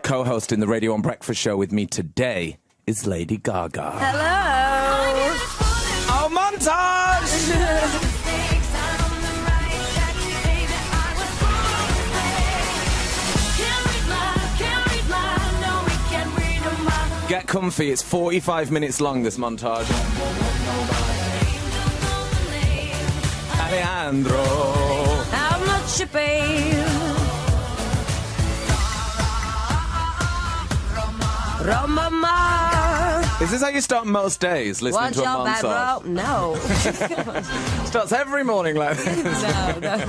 co-hosting the Radio 1 Breakfast Show with me today is Lady Gaga. Hello. Oh, montage! Get comfy, it's 45 minutes long, this montage. Alejandro. How much you pay? Romama. Is this how you start most days, listening Watch to a out, bad montage? bro. No. Starts every morning like this. No.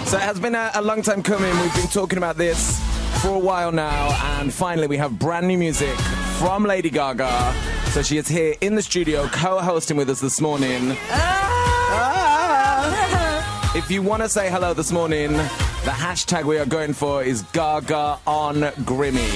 So it has been a long time coming. We've been talking about this for a while now, and finally we have brand new music from Lady Gaga. So she is here in the studio co-hosting with us this morning. If you want to say hello this morning, the hashtag we are going for is Gaga on Grimmy.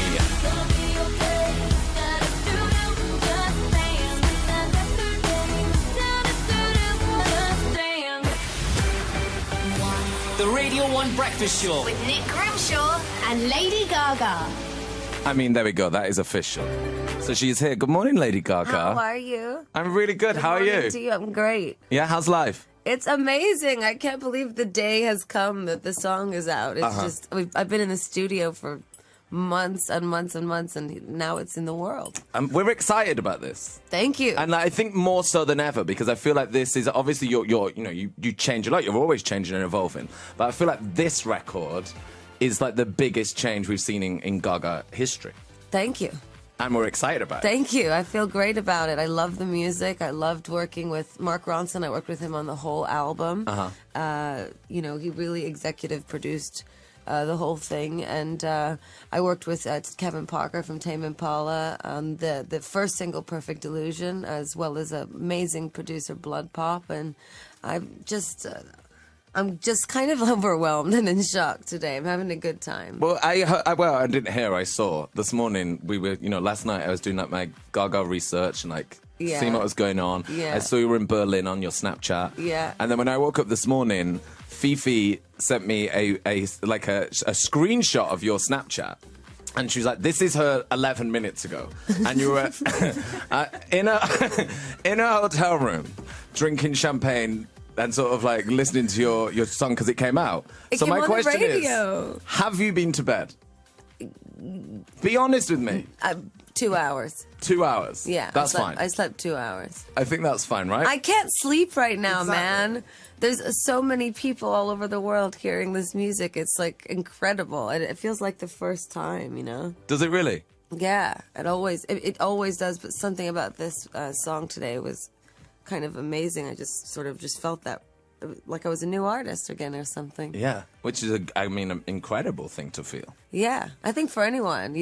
The Radio 1 Breakfast Show with Nick Grimshaw and Lady Gaga. I mean, there we go. That is official. So she's here. Good morning, Lady Gaga. How are you? I'm really good. How are you? To you? I'm great. Yeah, how's life? It's amazing. I can't believe the day has come that the song is out. It's just, I've been in the studio for months and months and months, and now it's in the world. We're excited about this. Thank you. And I think more so than ever, because I feel like this is obviously you change a lot. You're always changing and evolving. But I feel like this record is like the biggest change we've seen in Gaga history. Thank you. And we're excited about it. Thank you. I feel great about it. I love the music. I loved working with Mark Ronson. I worked with him on the whole album. He really executive produced the whole thing. And I worked with Kevin Parker from Tame Impala on the first single, Perfect Illusion, as well as an amazing producer, Blood Pop. And I'm just kind of overwhelmed and in shock today. I'm having a good time. Well, I didn't hear. I saw this morning. We were, last night I was doing like my Gaga research and seeing what was going on. Yeah. I saw you were in Berlin on your Snapchat. Yeah. And then when I woke up this morning, Fifi sent me a screenshot of your Snapchat. And she was like, this is her 11 minutes ago. And you were in a hotel room drinking champagne and sort of like listening to your song because it came out. So my question is, radio. have you been to bed? Be honest with me. 2 hours. 2 hours? Yeah. That's fine. I slept 2 hours. I think that's fine, right? I can't sleep right now, Exactly. man. There's so many people all over the world hearing this music. It's like incredible. It feels like the first time, Does it really? Yeah, it always does. But something about this song today was kind of amazing. I just sort of felt that like I was a new artist again or something. Yeah, which is an incredible thing to feel. Yeah, I think for anyone,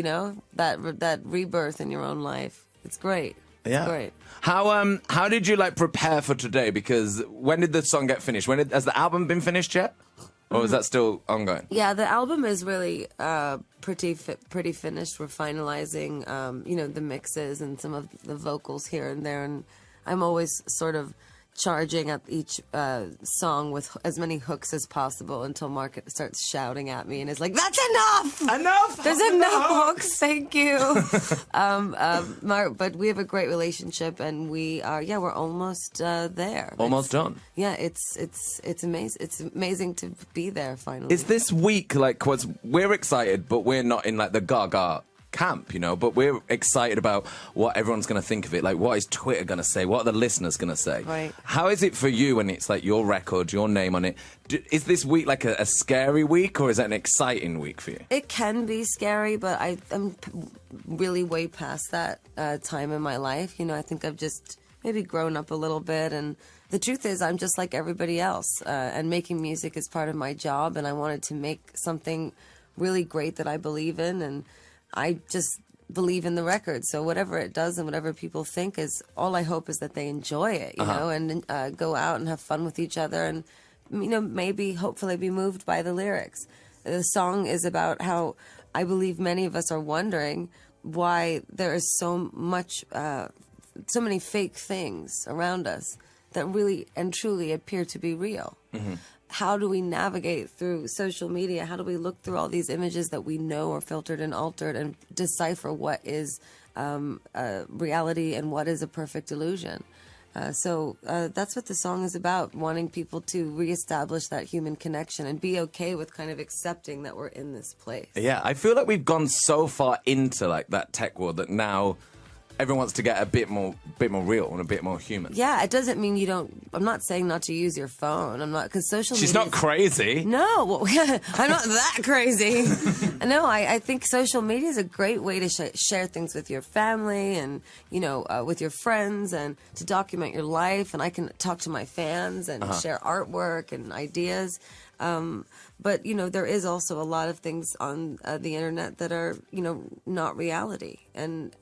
that rebirth in your own life, it's great. It's great. How did you prepare for today? Because when did the song get finished? Has the album been finished yet? Or is that still ongoing? Yeah, the album is really pretty finished. We're finalizing, the mixes and some of the vocals here and there. And I'm always sort of charging at each song with as many hooks as possible until Mark starts shouting at me and is like, "That's enough! Enough! There's enough hooks, thank you." Mark, but we have a great relationship, and we're almost there. Almost done. Yeah, it's amazing. It's amazing to be there finally. Is this week cause we're excited, but we're not in the Gaga camp, but we're excited about what everyone's going to think of it. What is Twitter going to say? What are the listeners going to say? Right. How is it for you when it's your record, your name on it? Is this week a scary week, or is it an exciting week for you? It can be scary, but I'm really way past that time in my life. I think I've just maybe grown up a little bit, and the truth is I'm just like everybody else, and making music is part of my job, and I wanted to make something really great that I believe in, and I just believe in the record. So whatever it does and whatever people think is all I hope is that they enjoy it, and go out and have fun with each other and, maybe hopefully be moved by the lyrics. The song is about how I believe many of us are wondering why there is so many fake things around us that really and truly appear to be real. how do we navigate through social media? How do we look through all these images that we know are filtered and altered and decipher what is reality and what is a perfect illusion? So that's what the song is about, wanting people to reestablish that human connection and be okay with kind of accepting that we're in this place. Yeah, I feel like we've gone so far into like that tech world that now everyone wants to get a bit more real and a bit more human. Yeah, it doesn't mean you don't. I'm not saying not to use your phone. I'm not, because social media. She's not crazy. No, well, I'm not that crazy. No, I think social media is a great way to share things with your family and, you know, with your friends, and to document your life. And I can talk to my fans and share artwork and ideas. But, you know, there is also a lot of things on the internet that are, you know, not reality. And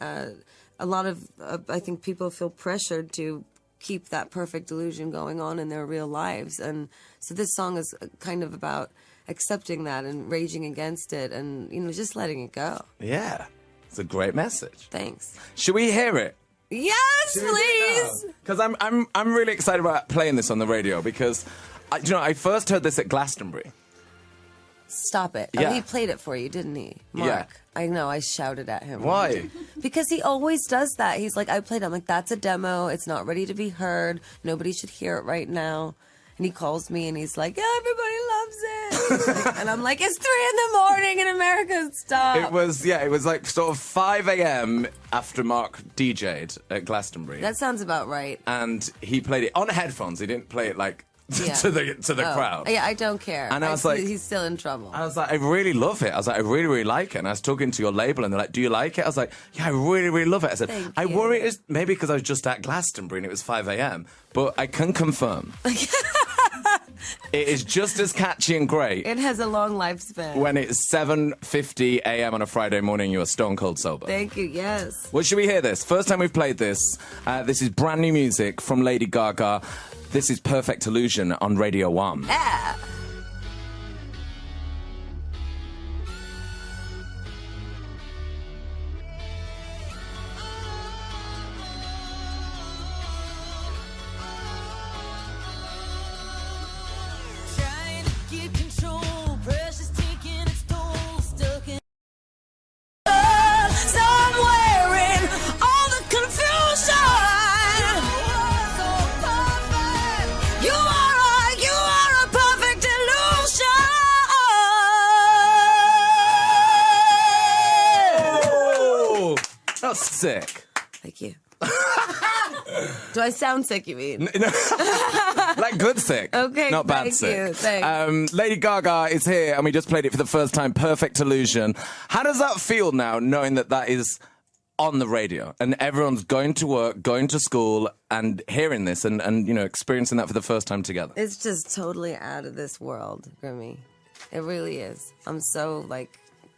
a lot of, I think people feel pressured to keep that perfect illusion going on in their real lives. And so this song is kind of about accepting that and raging against it and, you know, just letting it go. Yeah. It's a great message. Thanks. Should we hear it? Yes, please. Because I'm really excited about playing this on the radio because, you know, I first heard this at Glastonbury. Stop it. Yeah. Oh, he played it for you, didn't he? Mark. Yeah. I know, I shouted at him. Why? Because he always does that. He's like, I played it. I'm like, that's a demo. It's not ready to be heard. Nobody should hear it right now. And he calls me and he's like, everybody loves it. And I'm like, it's 3 a.m. in America. Stop. It was like sort of 5 a.m. after Mark DJ'd at Glastonbury. That sounds about right. And he played it on headphones. He didn't play it like to the crowd. Yeah, I don't care. And I was like, he's still in trouble. I was like, I really love it. I was like, I really, really like it. And I was talking to your label, and they're like, do you like it? I was like, yeah, I really, really love it. I said, Thank I you. worry it's maybe because I was just at Glastonbury and it was 5 a.m. But I can confirm it is just as catchy and great It has a long lifespan. when it's 7:50 a.m. on a Friday morning. You are stone cold sober. Thank you. Yes. Well, should we hear this? First time we've played this. This is brand new music from Lady Gaga. This is Perfect Illusion on Radio 1. Yeah. That's sick. Thank you. Do I sound sick, you mean? Like good sick. Okay, not bad thank sick. you, thanks. Lady Gaga is here, and we just played it for the first time. Perfect Illusion. How does that feel now, knowing that that is on the radio and everyone's going to work, going to school, and hearing this and you know, experiencing that for the first time together? It's just totally out of this world, Grimmy. It really is. I'm so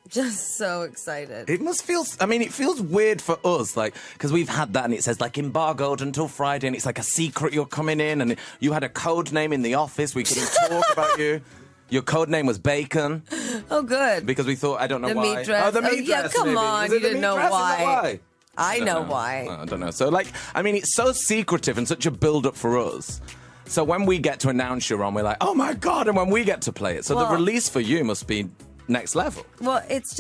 just so excited. It must feel, I mean, it feels weird for us, like, because we've had that and it says, like, embargoed until Friday, and it's like a secret you're coming in, and you had a code name in the office, we couldn't talk about you. Your code name was Bacon. Oh, good. Because we thought, I don't know The why. meat dress. Oh, the meat yeah, dress, come maybe. on. Was it You the didn't meat know dress? Is that why. I know why. I don't know. So, like, I mean, it's so secretive and such a build-up for us. So when we get to announce you're on, we're like, oh, my God, and when we get to play it. So the release for you must be next level. Well, it's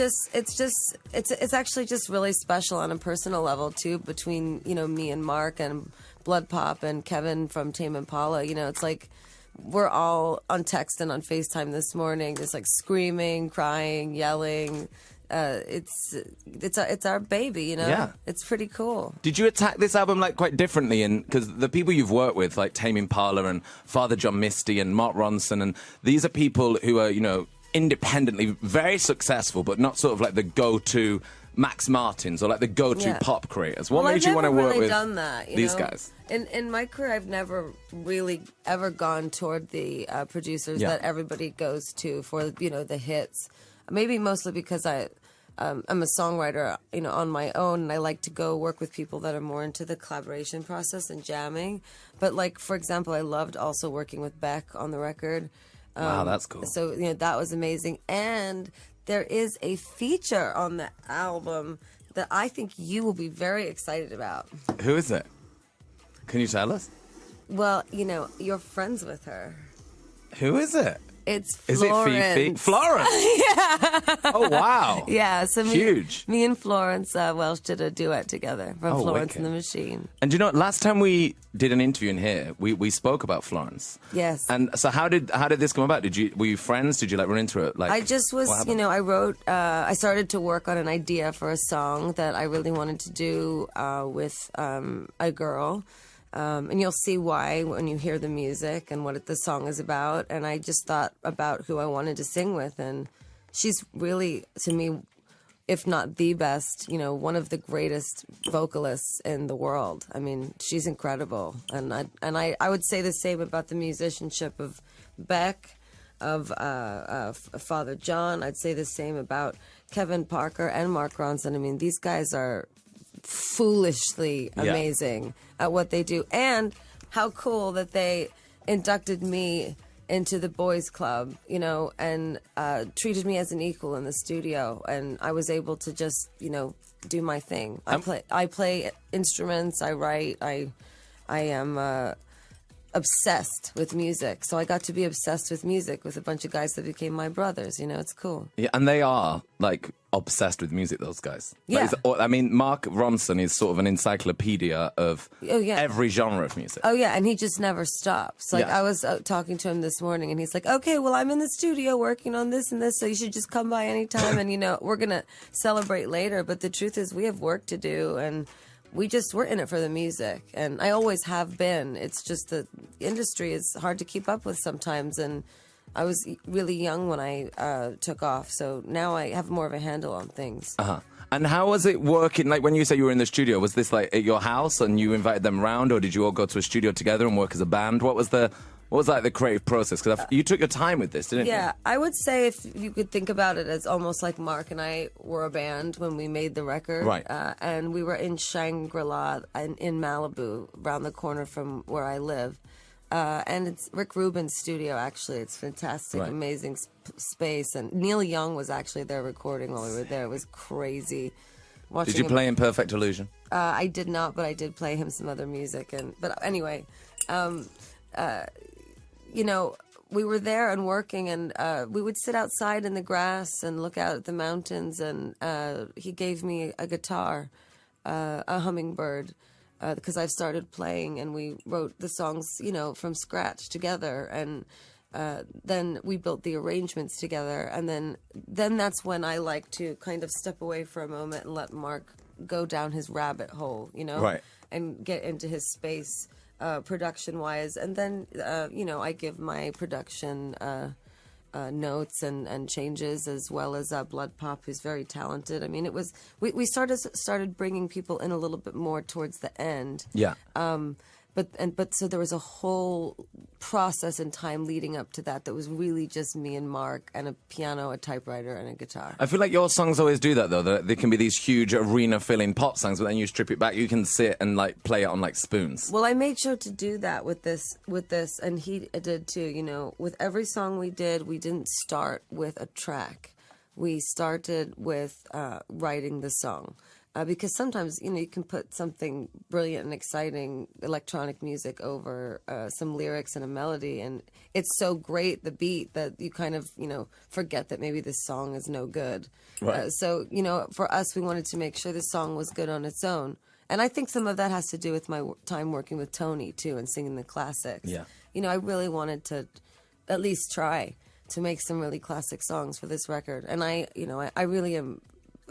actually just really special on a personal level too, between, you know, me and Mark and Blood Pop and Kevin from Tame Impala. You know, it's like we're all on text and on FaceTime this morning, just like screaming, crying, yelling. It's our baby, you know. Yeah. It's pretty cool. Did you attack this album like quite differently? Because the people you've worked with, like Tame Impala and Father John Misty and Mark Ronson, and these are people who are, you know, independently very successful, but not sort of like the go-to Max Martins or like the go-to pop creators. What made you want to work with done that, these guys? In my career, I've never really ever gone toward the producers that everybody goes to for, you know, the hits. Maybe mostly because I'm a songwriter, you know, on my own, and I like to go work with people that are more into the collaboration process and jamming. But like, for example, I loved also working with Beck on the record. Wow, that's cool. So, you know, that was amazing. And there is a feature on the album that I think you will be very excited about. Who is it? Can you tell us? Well, you know, you're friends with her. Who is it? It's Is Florence. it Fifi? Florence? Yeah. Oh, wow. Yeah, so Huge. Me and Florence Welsh did a duet together from Florence wicked. and the Machine. And you know, last time we did an interview in here, we spoke about Florence. Yes. And so how did this come about? Were you friends? Did you like run into it? Like I just was, I wrote, I started to work on an idea for a song that I really wanted to do with a girl. And you'll see why when you hear the music and what the song is about. And I just thought about who I wanted to sing with. And she's really, to me, if not the best, one of the greatest vocalists in the world. I mean, she's incredible. And I would say the same about the musicianship of Beck, of Father John. I'd say the same about Kevin Parker and Mark Ronson. I mean, these guys are foolishly amazing at what they do, and how cool that they inducted me into the boys club, and treated me as an equal in the studio, and I was able to just do my thing. I play instruments, I write, I am obsessed with music, so I got to be obsessed with music with a bunch of guys that became my brothers. It's cool. Yeah, and they are like obsessed with music, those guys. Yeah. Like, I mean, Mark Ronson is sort of an encyclopedia of every genre of music. Oh, yeah, and he just never stops. Like, I was talking to him this morning, and he's like, okay, well, I'm in the studio working on this and this, so you should just come by anytime, and, we're going to celebrate later. But the truth is we have work to do, and we're in it for the music, and I always have been. It's just the industry is hard to keep up with sometimes, and I was really young when I took off, so now I have more of a handle on things. Uh-huh. And how was it working? Like, when you say you were in the studio, was this like at your house and you invited them around, or did you all go to a studio together and work as a band? What was the creative process? Because you took your time with this, didn't you? Yeah, I would say if you could think about it as almost like Mark and I were a band when we made the record. Right. And we were in Shangri-La in Malibu, around the corner from where I live. And it's Rick Rubin's studio, actually. It's fantastic, amazing space. And Neil Young was actually there recording while we were there. It was crazy. Watching Did you play in Perfect Illusion? I did not, but I did play him some other music. But anyway, we were there and working, and we would sit outside in the grass and look out at the mountains, and he gave me a guitar, a hummingbird, because I've started playing, and we wrote the songs, from scratch together, and then we built the arrangements together, and then that's when I like to kind of step away for a moment and let Mark go down his rabbit hole, Right. and get into his space. Production-wise, and then I give my production notes and changes, as well as Blood Pop, who's very talented. I mean, it was we started bringing people in a little bit more towards the end. Yeah. But so there was a whole process and time leading up to that was really just me and Mark and a piano, a typewriter, and a guitar. I feel like your songs always do that, though. They can be these huge arena-filling pop songs, but then you strip it back. You can sit and like play it on like spoons. Well, I made sure to do that with this, and he did too. With every song we did, we didn't start with a track. We started with writing the song. Because sometimes, you can put something brilliant and exciting, electronic music over some lyrics and a melody, and it's so great, the beat, that you kind of, forget that maybe this song is no good. Right. So, for us, we wanted to make sure the song was good on its own. And I think some of that has to do with my time working with Tony, too, and singing the classics. Yeah. I really wanted to at least try to make some really classic songs for this record. And I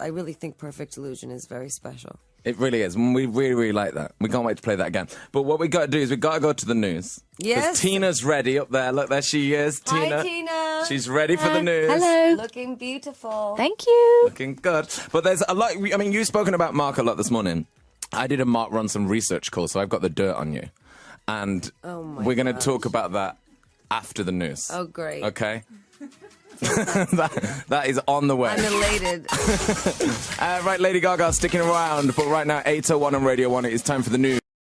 really think Perfect Illusion is very special. It really is. We really, really like that. We can't wait to play that again. But what we got to do is we got to go to the news. Yes. Because Tina's ready up there. Look, there she is. Tina. Hi, Tina. She's ready for the news. Hello. Looking beautiful. Thank you. Looking good. But there's a lot. I mean, you've spoken about Mark a lot this morning. I did a Mark Ronson research call, so I've got the dirt on you. And we're going to talk about that after the news. Oh, great. Okay? that is on the way. I'm elated. Right, Lady Gaga sticking around, but right now 8:01 on Radio 1. It is time for the news.